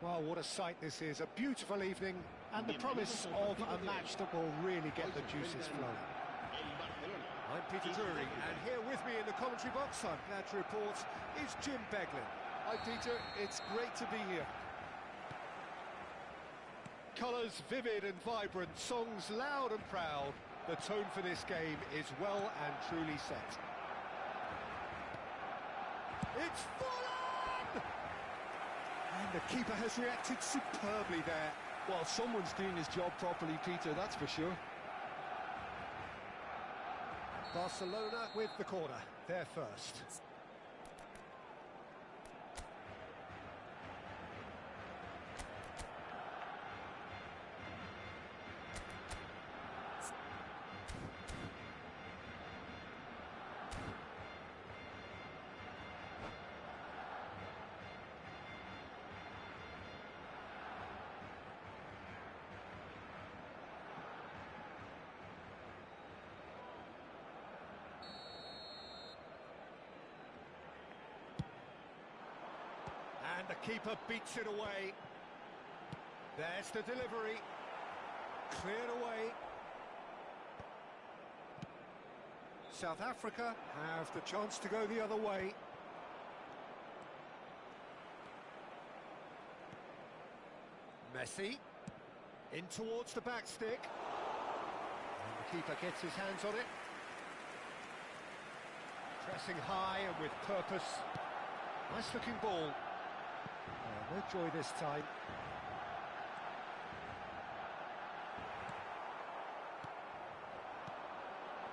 Well, what a sight this is, a beautiful evening, and the promise of a match that will really get the juices flowing. I'm Peter Drury, and here with me in the commentary box, I'm glad to report, is Jim Beglin. Hi Peter, it's great to be here. Colours vivid and vibrant, songs loud and proud. The tone for this game is well and truly set. It's full on! And the keeper has reacted superbly there. Well, someone's doing his job properly, Peter, that's for sure. Barcelona with the corner, they're first. And the keeper beats it away. There's the delivery. Cleared away. South Africa have the chance to go the other way. Messi. In towards the back stick. And the keeper gets his hands on it. Pressing high and with purpose. Nice looking ball. No joy this time.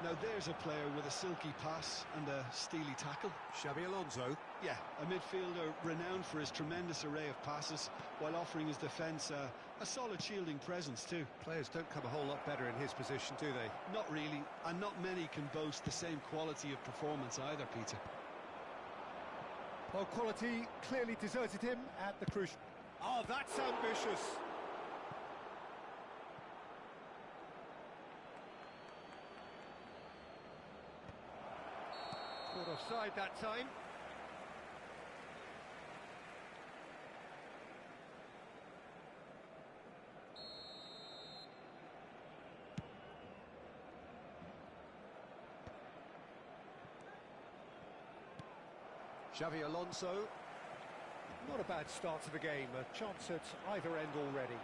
Now there's a player with a silky pass and a steely tackle. Xabi Alonso. Yeah, a midfielder renowned for his tremendous array of passes while offering his defence a solid shielding presence too. Players don't come a whole lot better in his position, do they? Not really, and not many can boast the same quality of performance either, Peter. Well, quality clearly deserted him at the crucial... Oh, that's ambitious! Caught offside that time. Xabi Alonso. Not a bad start to the game, a chance at either end already.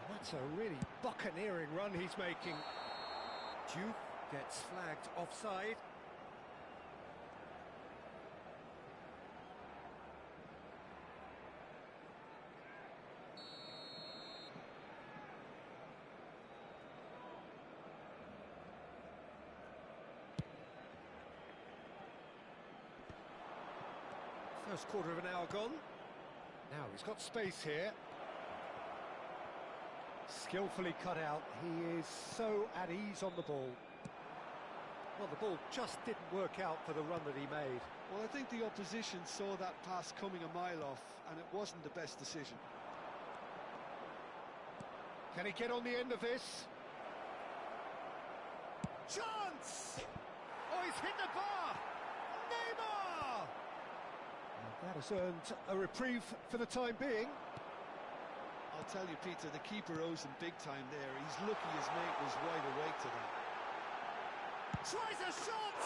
And that's a really buccaneering run he's making. Duke gets flagged offside. First quarter of an hour gone. Now he's got space here. Skillfully cut out. He is so at ease on the ball. Well, the ball just didn't work out for the run that he made. Well, I think the opposition saw that pass coming a mile off, and it wasn't the best decision. Can he get on the end of this? Chance! Oh, he's hit the bar! Neymar! That has earned a reprieve for the time being. I'll tell you, Peter, the keeper owes him big time there. He's lucky his mate was wide awake to that. Tries a shot!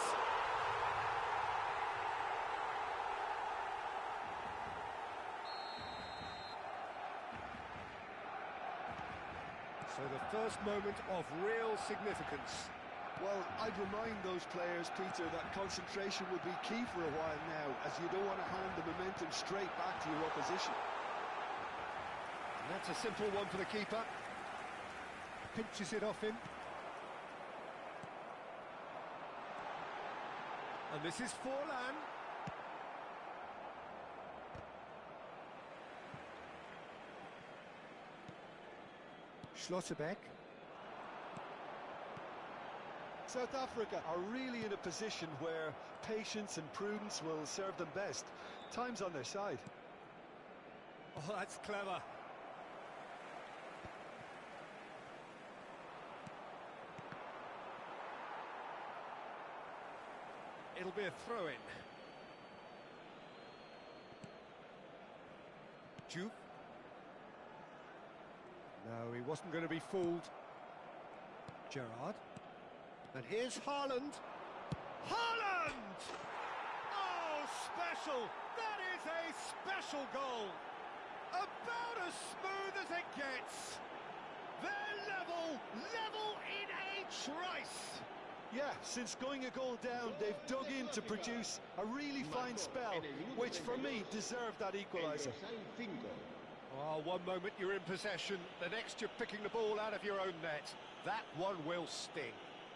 So the first moment of real significance. Well, I'd remind those players, Peter, that concentration would be key for a while now, as you don't want to hand the momentum straight back to your opposition. And that's a simple one for the keeper. Pinches it off him. And this is Forlan. Schlotterbeck. South Africa are really in a position where patience and prudence will serve them best. Time's on their side. Oh, that's clever. It'll be a throw-in. Juke. No, he wasn't going to be fooled. Gerrard. And here's Haaland. Haaland! Oh, special! That is a special goal! About as smooth as it gets. They're level in a trice. Yeah, since going a goal down, they've dug in to produce a really fine spell, which for me deserved that equaliser. Oh, one moment you're in possession, the next you're picking the ball out of your own net. That one will sting.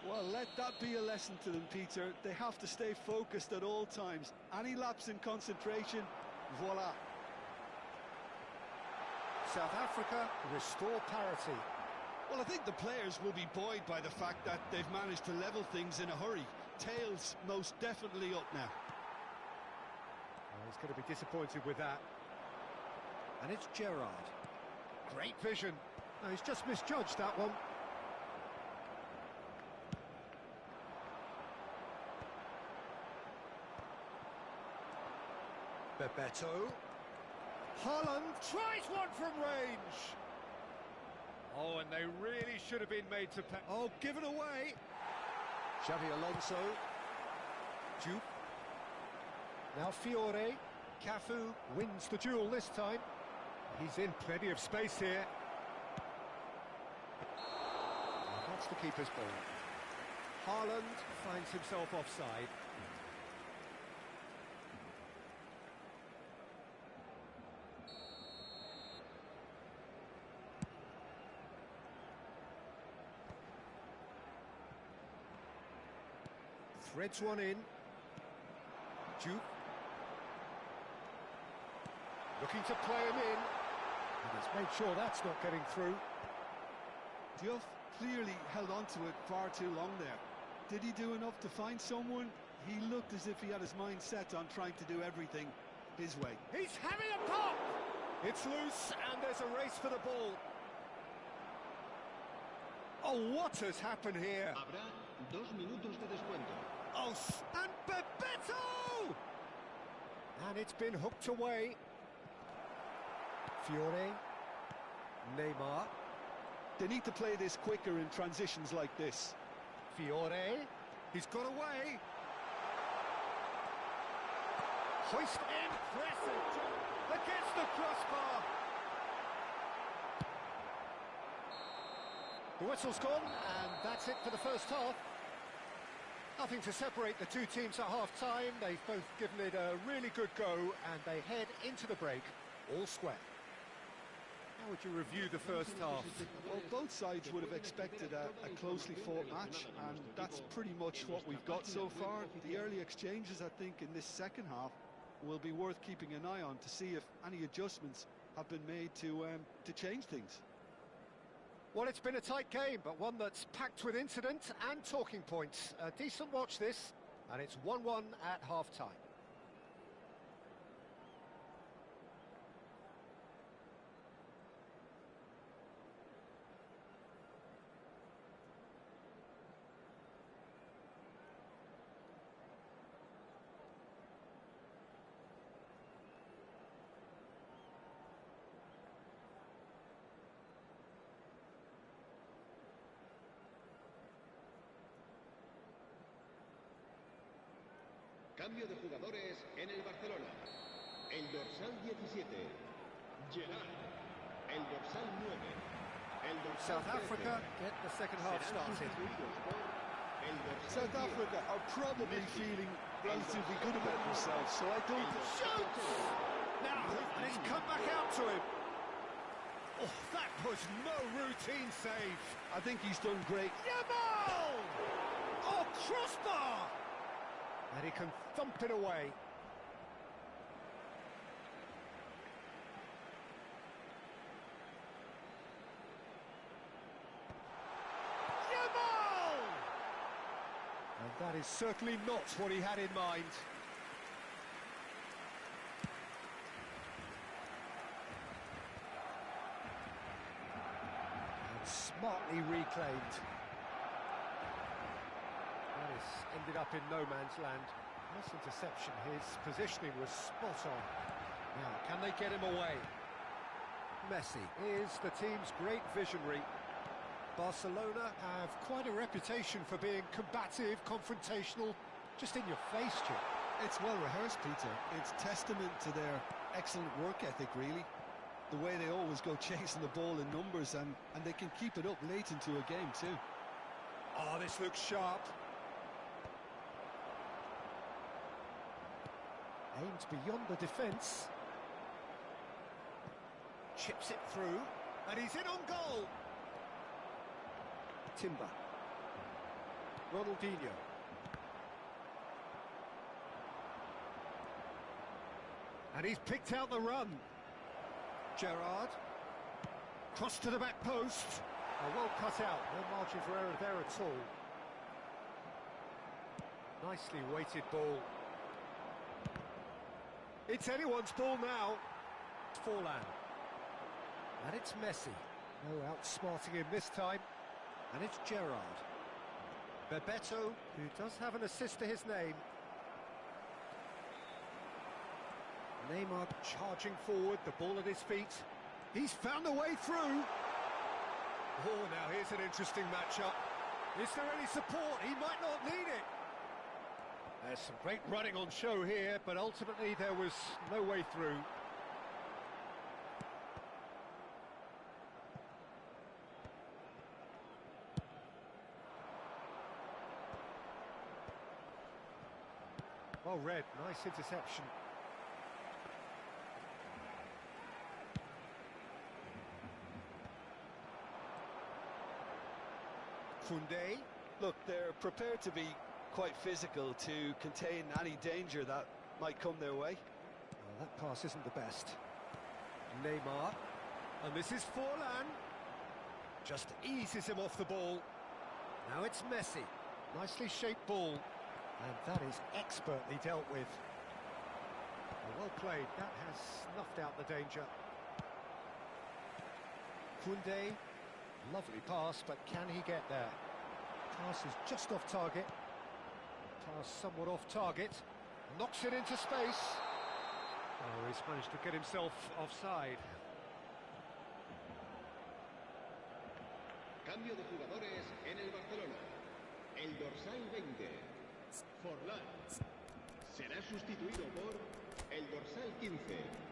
Well, let that be a lesson to them, Peter. They have to stay focused at all times. Any lapse in concentration, voila. South Africa restore parity. Well, I think the players will be buoyed by the fact that they've managed to level things in a hurry. Tails most definitely up now. Oh, he's going to be disappointed with that. And it's Gerrard. Great vision. No, he's just misjudged that one. Bebeto. Haaland tries one from range. Oh, and they really should have been made to pay. Oh, given away. Xavi Alonso. Juke. Now Fiore. Cafu wins the duel this time. He's in plenty of space here. And that's the keeper's ball. Haaland finds himself offside. Threads one in. Juke. Looking to play him in. And he's made sure that's not getting through. Diouf clearly held on to it far too long there. Did he do enough to find someone? He looked as if he had his mind set on trying to do everything his way. He's having a pop! It's loose and there's a race for the ball. Oh, what has happened here? Habrá 2 minutos de descuento. Oh, and Bebeto! And it's been hooked away. Fiore. Neymar. They need to play this quicker in transitions like this. Fiore. He's got away. Hoist impressive against the crossbar. The whistle's gone, and that's it for the first half. Nothing to separate the two teams at half-time. They've both given it a really good go, and they head into the break all square. How would you review the first half? Well, both sides would have expected a closely fought match, and that's pretty much what we've got so far. The early exchanges, I think, in this second half will be worth keeping an eye on to see if any adjustments have been made to change things. Well, it's been a tight game, but one that's packed with incident and talking points. A decent watch this, and it's 1-1 at half-time. Cambio de jugadores en el Barcelona. El dorsal 17, Gerrard. El dorsal 9, el dorsal South Africa get the second half started. South Africa are probably feeling relatively good about themselves, so I don't... Shoots! Now, and it's come back out to him. Oh, that was no routine save. I think he's done great. Yamal! Oh, crossbar! And he can thump it away. Yamal! And that is certainly not what he had in mind. And smartly reclaimed. Ended up in no man's land. Nice interception. His positioning was spot on. Now, can they get him away? Messi is the team's great visionary. Barcelona have quite a reputation for being combative, confrontational, just in your face, Chip. It's well rehearsed, Peter. It's testament to their excellent work ethic, really. The way they always go chasing the ball in numbers, and they can keep it up late into a game too. Oh, this looks sharp. Aimed beyond the defence. Chips it through, and he's in on goal. Timber. Ronaldinho. And he's picked out the run. Gerrard. Cross to the back post. Oh, well cut out, no margin for error there at all. Nicely weighted ball. It's anyone's ball now. Forlan. And it's Messi. No outsmarting him this time. And it's Gerrard. Bebeto, who does have an assist to his name. Neymar charging forward, the ball at his feet. He's found a way through. Oh, now here's an interesting matchup. Is there any support? He might not need it. There's some great running on show here, but ultimately there was no way through. Well read, nice interception. Koundé. Look, they're prepared to be quite physical to contain any danger that might come their way. Well, that pass isn't the best. Neymar. And this is Forlan. Just eases him off the ball. Now it's Messi. Nicely shaped ball. And that is expertly dealt with. Well played. That has snuffed out the danger. Koundé. Lovely pass, but can he get there? Pass is just off target. Pass somewhat off target. Knocks it into space. Oh, he's managed to get himself offside. Cambio de jugadores en el Barcelona. El dorsal 20, Forlán, será sustituido por el dorsal 15.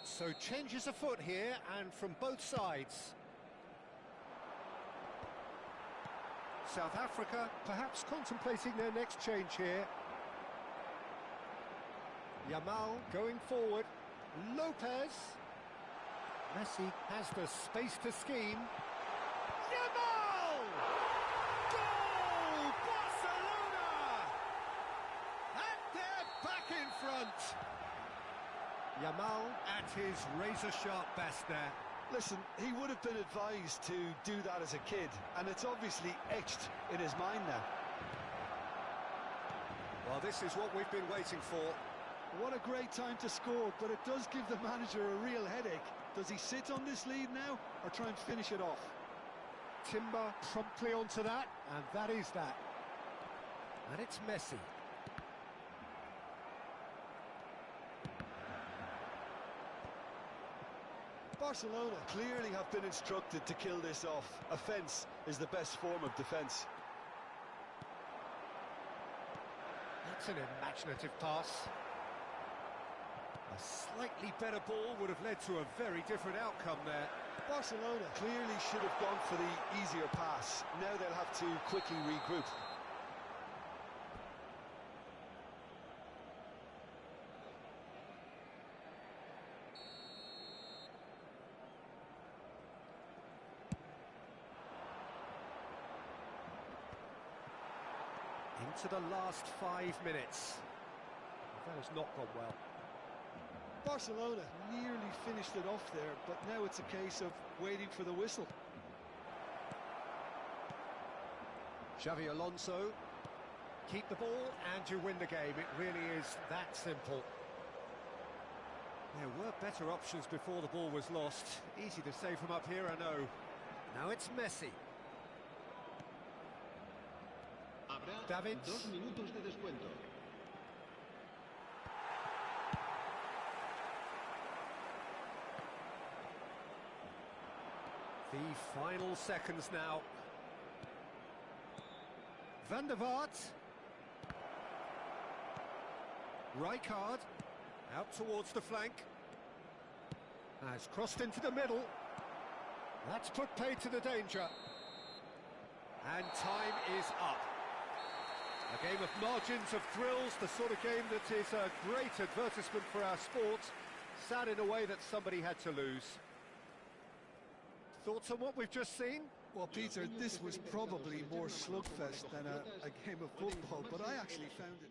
So changes afoot here, and from both sides. South Africa perhaps contemplating their next change here. Yamal going forward. Lopez. Messi has the space to scheme. Yamal! Goal! Barcelona! And they're back in front. Yamal at his razor-sharp best there. Listen, he would have been advised to do that as a kid, and it's obviously etched in his mind now. Well, this is what we've been waiting for. What a great time to score, but it does give the manager a real headache. Does he sit on this lead now, or try and finish it off? Timber promptly onto that, and that is that. And it's Messi. Barcelona clearly have been instructed to kill this off. Offence is the best form of defence. That's an imaginative pass. A slightly better ball would have led to a very different outcome there. Barcelona clearly should have gone for the easier pass. Now they'll have to quickly regroup. Into the last 5 minutes. That has not gone well. Barcelona nearly finished it off there, but now it's a case of waiting for the whistle. Xavi Alonso. Keep the ball and you win the game. It really is that simple. There were better options before the ball was lost. Easy to say from up here, I know. Now it's Messi. David. 2 minutos de descuento. The final seconds now. Van der Vaart. Rijkaard. Out towards the flank. Has crossed into the middle. That's put paid to the danger. And time is up. A game of margins, of thrills, the sort of game that is a great advertisement for our sport. Sad in a way that somebody had to lose. Thoughts on what we've just seen? Well, Peter, this was probably more slugfest than a game of football, but I actually found it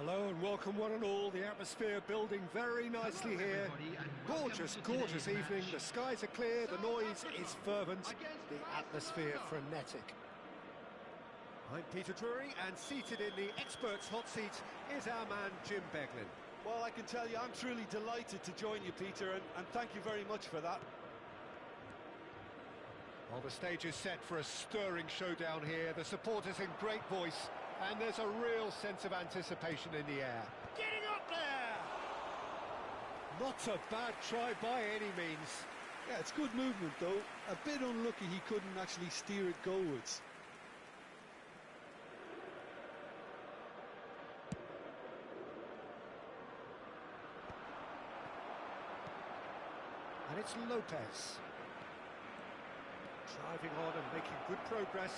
Hello and welcome one and all. The atmosphere building very nicely here. Gorgeous, gorgeous evening. The skies are clear, the noise is fervent, the atmosphere frenetic. I'm Peter Drury, and seated in the experts' hot seat is our man Jim Beglin. Well, I can tell you, I'm truly delighted to join you, Peter, and thank you very much for that. Well, the stage is set for a stirring showdown here. The supporters in great voice, and there's a real sense of anticipation in the air. Getting up there! Not a bad try by any means. Yeah, it's good movement, though. A bit unlucky he couldn't actually steer it goalwards. And it's Lopez. Driving on and making good progress.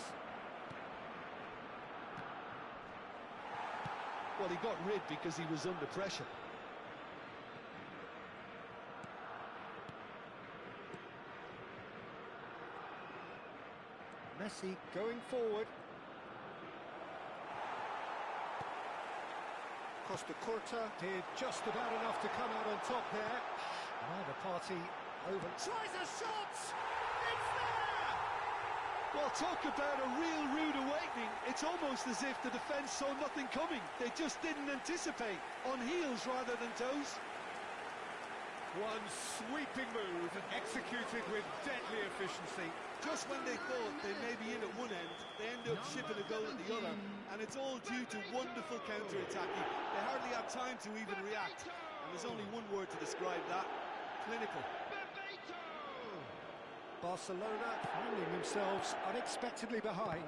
Well, he got rid because he was under pressure. Messi going forward. Costa Curta did just about enough to come out on top there. Neither party over. Tries a shot! It's there! Well, talk about a real rude awakening. It's almost as if the defence saw nothing coming. They just didn't anticipate. On heels rather than toes. One sweeping move executed with deadly efficiency. Just when they thought they may be in at one end, they end up shipping a goal at the other. And it's all due to wonderful counter-attacking. They hardly had time to even react. And there's only one word to describe that. Clinical. Barcelona finding themselves unexpectedly behind.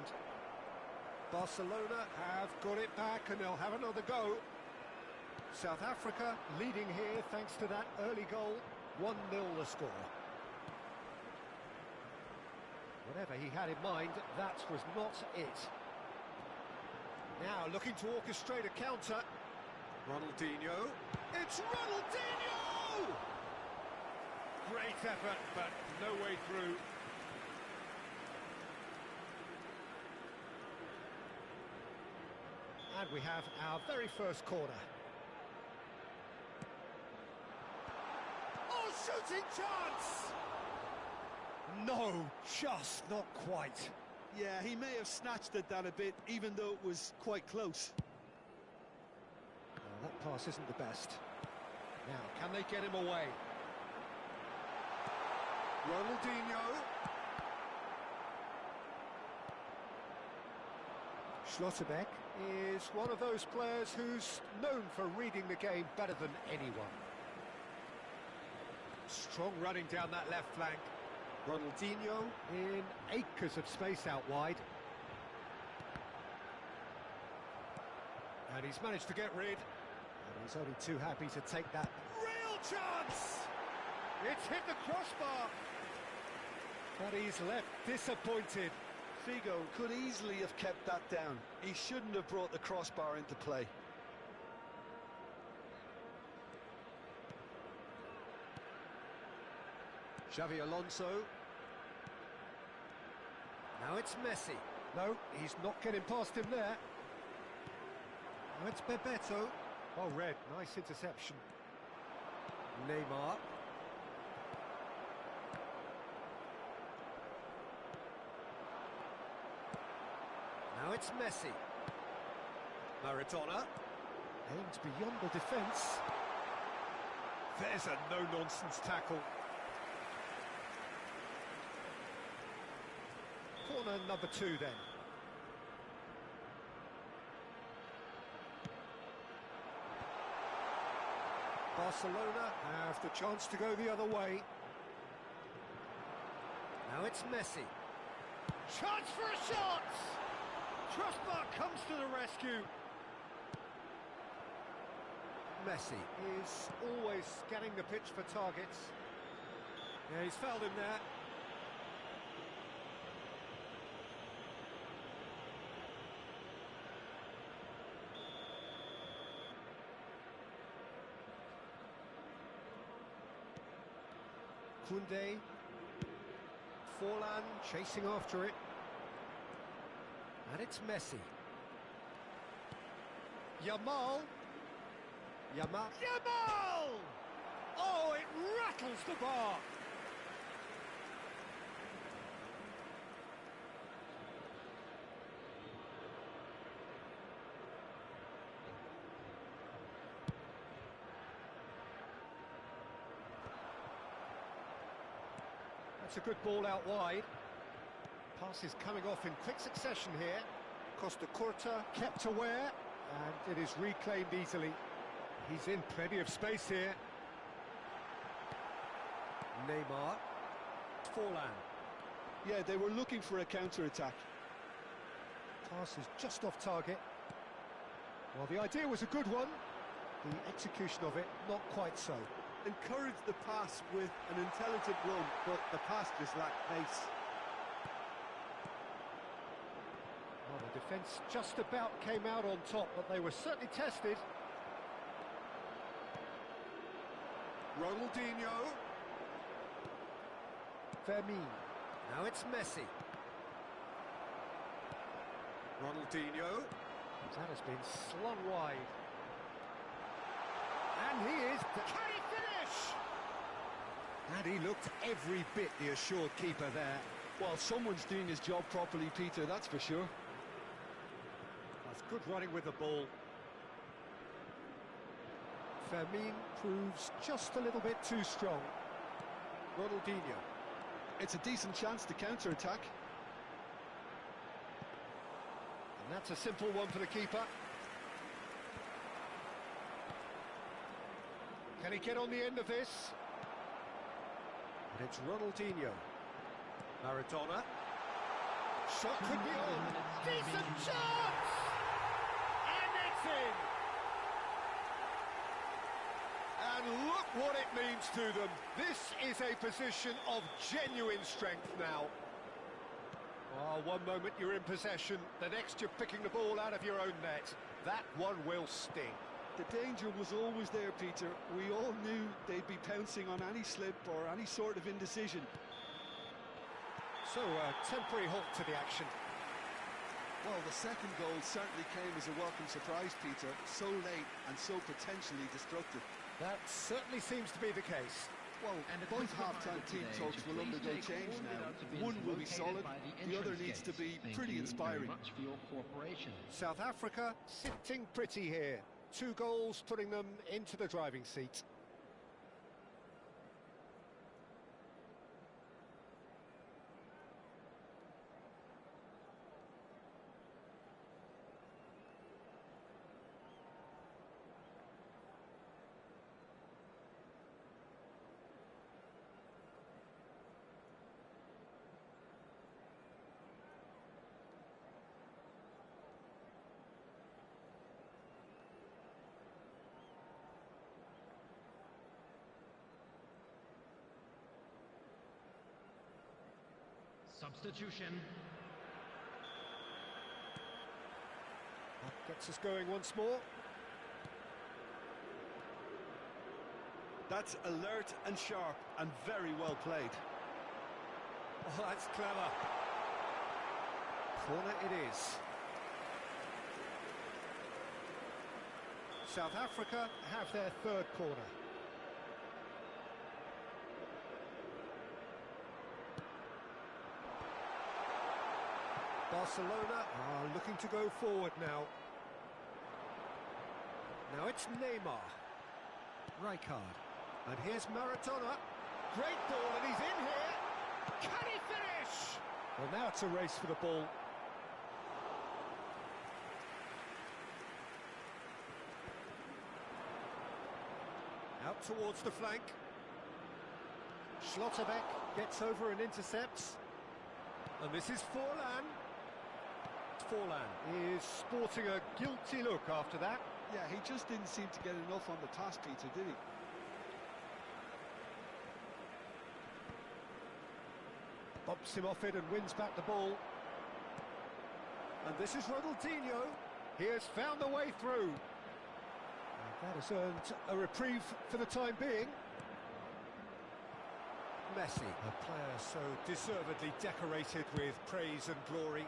Barcelona have got it back and they'll have another go. South Africa leading here thanks to that early goal. 1-0 the score. Whatever he had in mind, that was not it. Now looking to orchestrate a counter. Ronaldinho. It's Ronaldinho! Great effort, but no way through. And we have our very first corner. Oh, shooting chance! No, just not quite. Yeah, he may have snatched at that a bit, even though it was quite close. Well, that pass isn't the best. Now, can they get him away? Ronaldinho. Schlotterbeck is one of those players who's known for reading the game better than anyone. Strong running down that left flank. Ronaldinho in acres of space out wide. And he's managed to get rid. And he's only too happy to take that real chance! It's hit the crossbar! But he's left disappointed. Figo could easily have kept that down. He shouldn't have brought the crossbar into play. Xavi Alonso. Now it's Messi. No, he's not getting past him there. Now it's Bebeto. Oh, red, nice interception. Neymar. Now it's Messi. Maradona. Aimed beyond the defence. There's a no-nonsense tackle. Corner number 2 then. Barcelona have the chance to go the other way. Now it's Messi. Chance for a shot! Crossbar comes to the rescue. Messi is always scanning the pitch for targets. Yeah, he's fouled him there. Koundé. Forlan chasing after it. And it's Messi. Yamal. Yamal! Oh, it rattles the bar. That's a good ball out wide. Pass is coming off in quick succession here. Costa Curta kept aware, and it is reclaimed easily. He's in plenty of space here. Neymar. Forlan. Yeah, they were looking for a counter-attack. Pass is just off target. Well, the idea was a good one. The execution of it, not quite so. Encouraged the pass with an intelligent run, but the pass just lacked pace. Well, the defence just about came out on top, but they were certainly tested. Ronaldinho. Fermin. Now it's Messi. Ronaldinho. That has been slung wide. And he is... Can he finish? And he looked every bit the assured keeper there. Well, someone's doing his job properly, Peter, that's for sure. That's good running with the ball. Fermin proves just a little bit too strong. Ronaldinho. It's a decent chance to counter-attack. And that's a simple one for the keeper. Can he get on the end of this? And it's Ronaldinho. Maradona. Shot could be on. Decent chance! And it's in! And look what it means to them. This is a position of genuine strength now. Oh, one moment you're in possession, the next you're picking the ball out of your own net. That one will sting. The danger was always there, Peter. We all knew they'd be pouncing on any slip or any sort of indecision. So, a temporary halt to the action. Well, the second goal certainly came as a welcome surprise, Peter. So late and so potentially destructive. That certainly seems to be the case. Well, both half-time team talks will undergo change now. One will be solid, the other needs to be pretty inspiring. South Africa sitting pretty here. 2 goals putting them into the driving seat. Substitution. That gets us going once more. That's alert and sharp and very well played. Oh, that's clever. Corner it is. South Africa have their 3rd corner. Barcelona are looking to go forward now. Now it's Neymar. Rijkaard. And here's Maradona. Great ball, and he's in here. Can he finish? Well, now it's a race for the ball. Out towards the flank. Schlotterbeck gets over and intercepts. And this is Forlan. Forlan is sporting a guilty look after that. Yeah, he just didn't seem to get enough on the task, Peter, did he? Bumps him off it and wins back the ball. And this is Ronaldinho. He has found the way through. And that has earned a reprieve for the time being. Messi, a player so deservedly decorated with praise and glory.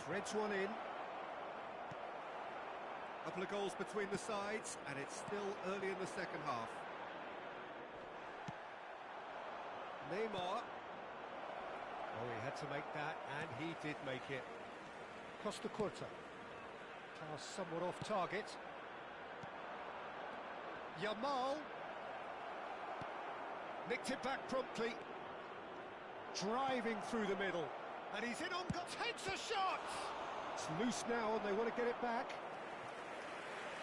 Threads one in. Couple of goals between the sides, and it's still early in the second half. Neymar. Oh, he had to make that, and he did make it. Costa Curta. Pass somewhat off target. Yamal. Nicked it back promptly. Driving through the middle. And he's in on goal. Takes a shot! It's loose now, and they want to get it back.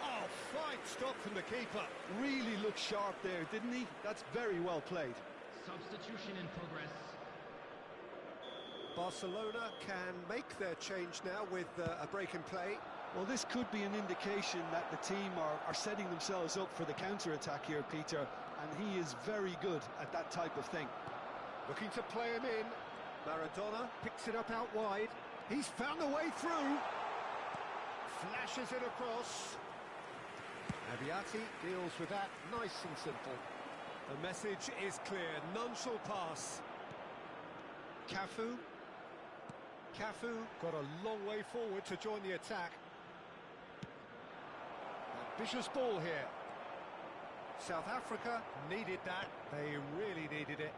Oh, fine stop from the keeper. Really looked sharp there, didn't he? That's very well played. Substitution in progress. Barcelona can make their change now with a break in play. Well, this could be an indication that the team are setting themselves up for the counter-attack here, Peter, and he is very good at that type of thing. Looking to play him in. Maradona picks it up out wide. He's found the way through. Flashes it across. Abiati deals with that nice and simple. The message is clear, none shall pass. Cafu. Cafu got a long way forward to join the attack. Ambitious ball here. South Africa needed that, they really needed it.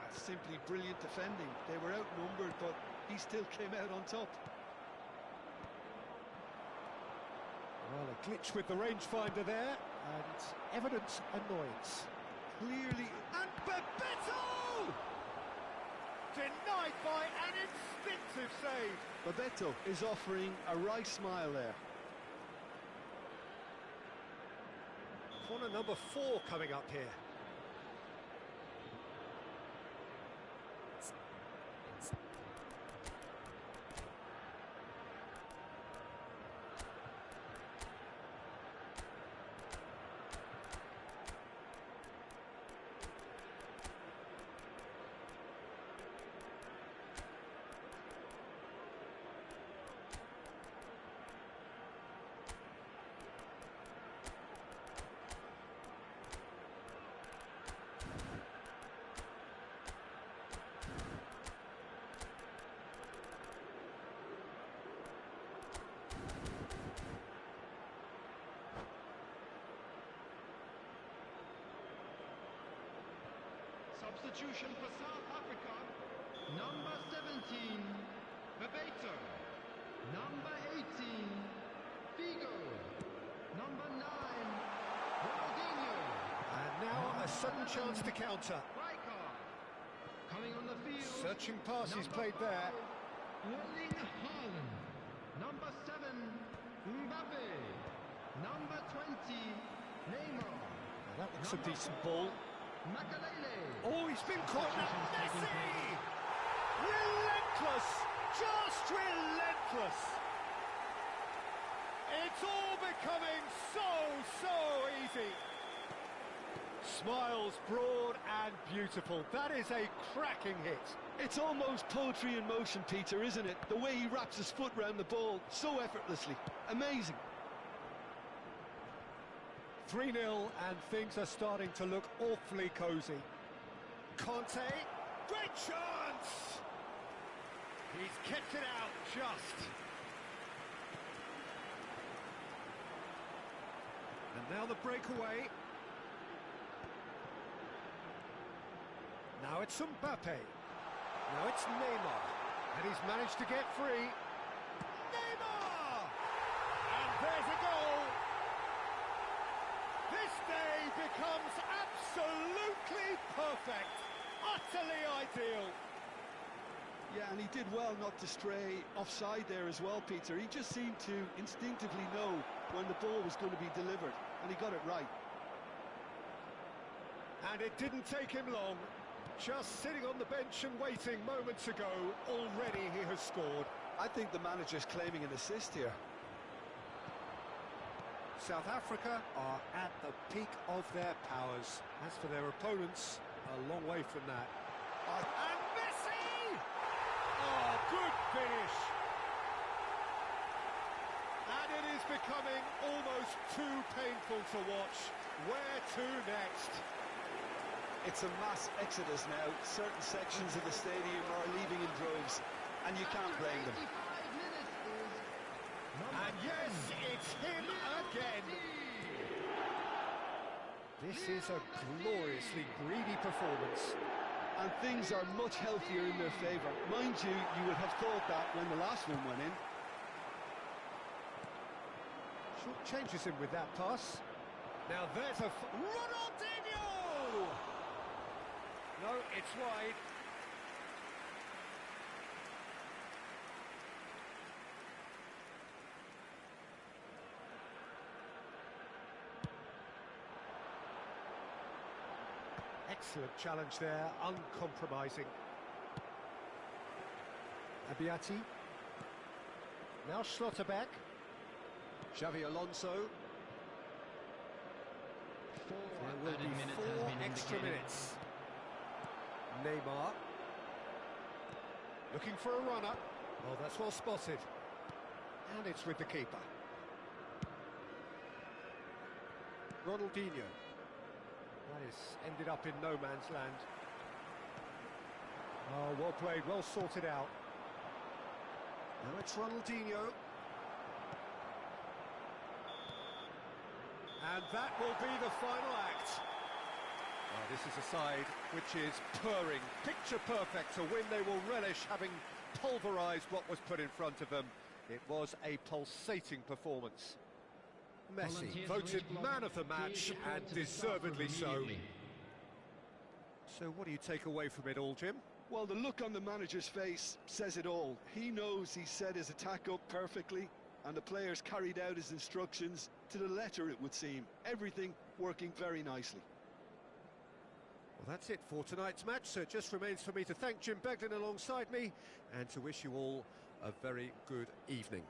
That's simply brilliant defending. They were outnumbered, but he still came out on top. Well, a glitch with the rangefinder there, and evident annoyance. Clearly, and Bebeto! Denied by an instinctive save. Bebeto is offering a wry smile there. Corner number 4 coming up here. Substitution for South Africa. Number 17, Bebeto. Number 18, Figo. Number 9, Ronaldinho. And now a sudden chance to counter. Rijkaard. Coming on the field. Searching passes played there. Erling Haaland. Number 7, Mbappe. Number 20, Neymar. Well, that looks a decent ball. Makalele. Oh, he's been caught now. Messi! Relentless! Just relentless! It's all becoming so easy. Smiles broad and beautiful. That is a cracking hit. It's almost poetry in motion, Peter, isn't it? The way he wraps his foot round the ball so effortlessly. Amazing. 3-0, and things are starting to look awfully cosy. Conte, great chance! He's kept it out just. And now the breakaway. Now it's Mbappe. Now it's Neymar. And he's managed to get free. Neymar! And there's a goal! This day becomes absolutely perfect, utterly ideal. Yeah, and he did well not to stray offside there as well, Peter. He just seemed to instinctively know when the ball was going to be delivered, and he got it right. And it didn't take him long. Just sitting on the bench and waiting moments ago, already he has scored. I think the manager's claiming an assist here. South Africa are at the peak of their powers. As for their opponents, a long way from that. And Messi! Oh, good finish! And it is becoming almost too painful to watch. Where to next? It's a mass exodus now. Certain sections of the stadium are leaving in droves, and you can't blame them. 85 minutes And yes, it's him again. This is a gloriously greedy performance. And things are much healthier in their favour. Mind you, you would have thought that when the last one went in. Short changes him with that pass. Now there's a... Ronaldinho! No, it's wide. Excellent challenge there, uncompromising. Abiati. Now Schlotterbeck. Xavi Alonso. There will be 4 extra minutes. Neymar. Looking for a runner. Oh, that's well spotted. And it's with the keeper. Ronaldinho. That is ended up in no man's land. Oh, well played, well sorted out. Now it's Ronaldinho. And that will be the final act. Oh, this is a side which is purring, picture perfect, a win they will relish, having pulverised what was put in front of them. It was a pulsating performance. Messi voted man of the match, and deservedly so. So what do you take away from it all, Jim? Well, the look on the manager's face says it all. He knows he set his attack up perfectly, and the players carried out his instructions to the letter, it would seem. Everything working very nicely. Well, that's it for tonight's match, so it just remains for me to thank Jim Beglin alongside me, and to wish you all a very good evening.